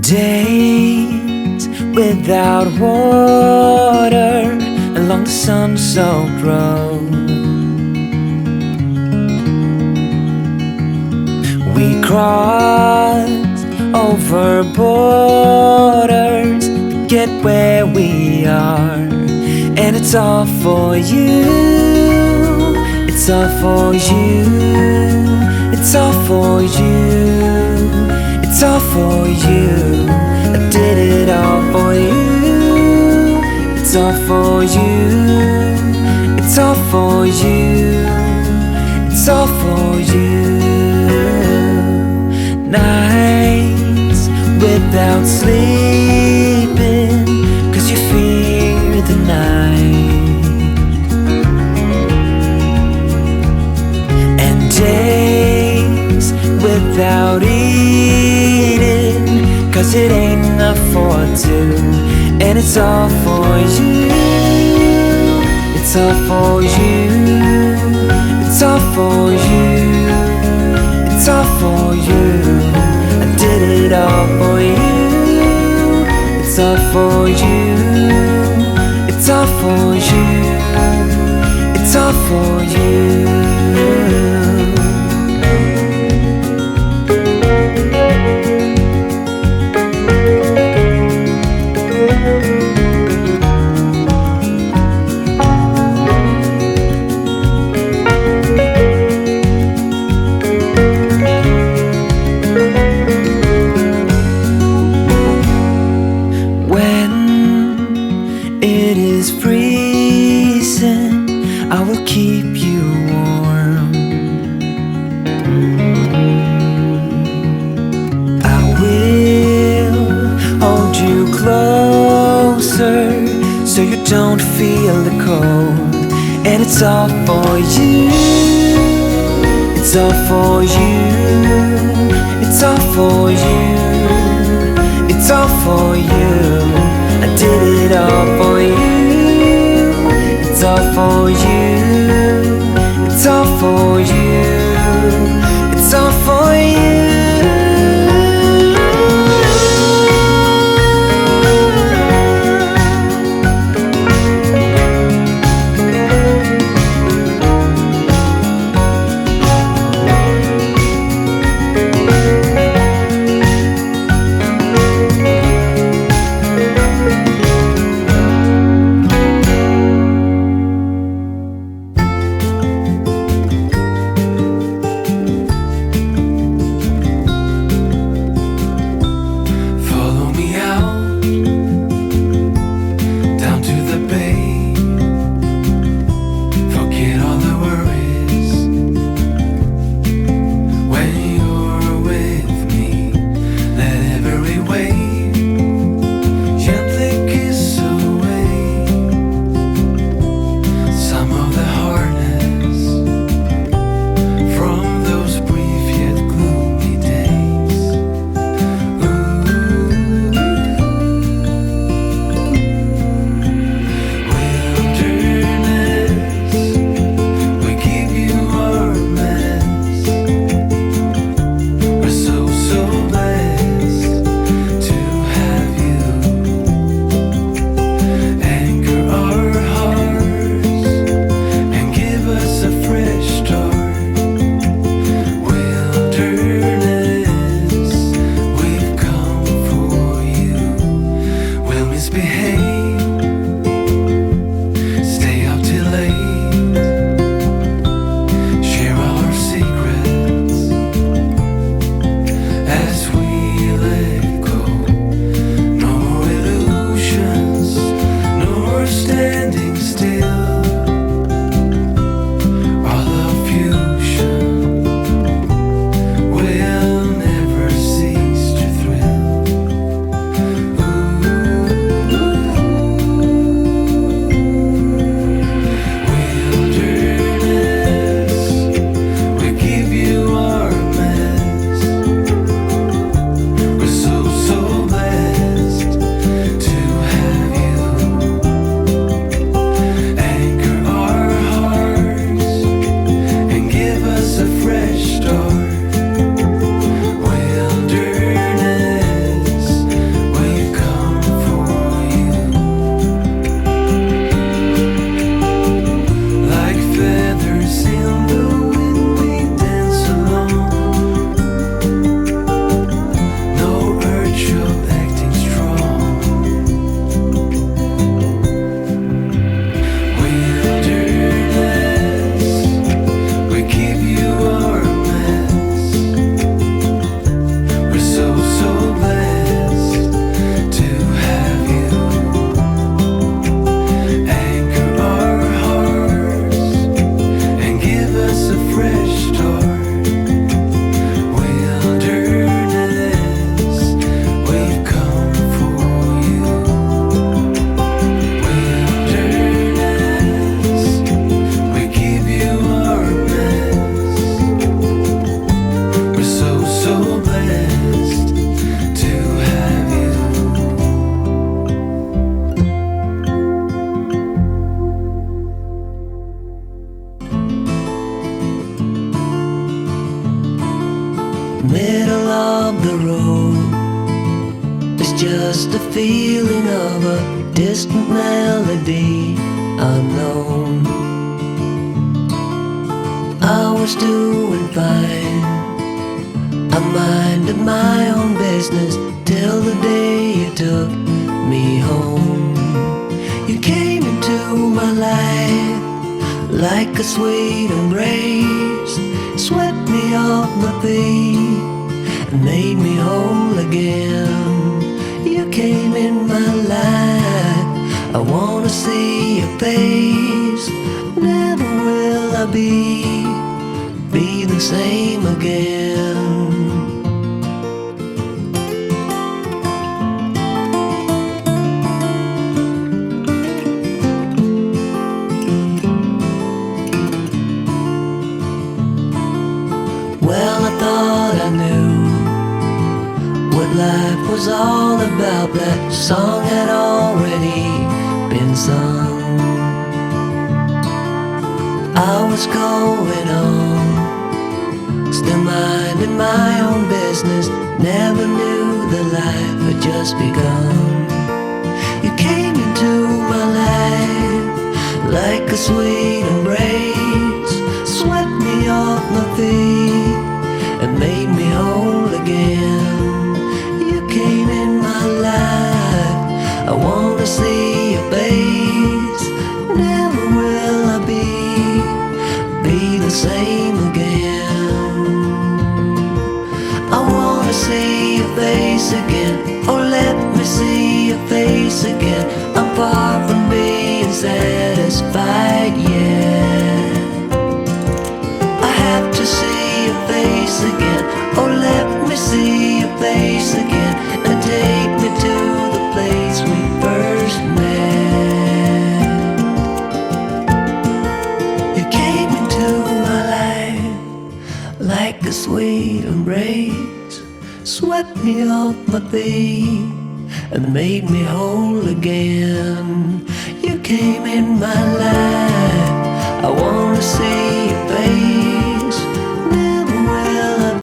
Days without water along the sun-soaked road. We crossed over borders to get where we are, and it's all for you. It's all for you. It's all for you. It's all for you. I did it all for you. It's all for you. It's all for you. It's all for you. Nights without sleeping 'cause you fear the night, and days without eating 'cause it ain't enough for two, and it's all for you. It's all for you. It's all for you. It's all for you. I did it all for you. It's all for you. It's all for you. It's all for you. It is freezing, I will keep you warm. I will hold you closer so you don't feel the cold, and it's all for you. It's all for you. It's all for you. It's all for you. I did it all for you. It's all for you. It's all for you. It's all for you. middle of the road. It's just a feeling of a distant melody unknown. I was doing fine, I minded my own business till the day you took me home. You came into my life like a sweet embrace, swept me off my feet and made me whole again. You came in my life, I wanna see your face. Never will I be the same again. Well, I thought I knew what life was all about. That song had already been sung. I was going on, still minding my own business. Never knew that life had just begun. You came into my life like a sweet embrace, swept me off my feet and made me whole again. You came in my life, I wanna see your face. Never will I be the same again. I wanna see your face again. Oh, let me see your face again. I'm far from being satisfied yet. I have to see your face again. Oh, let me see your face again and take me to the place we first met. You came into my life like a sweet embrace, swept me off my feet and made me whole again. You came in my life, I wanna see your face.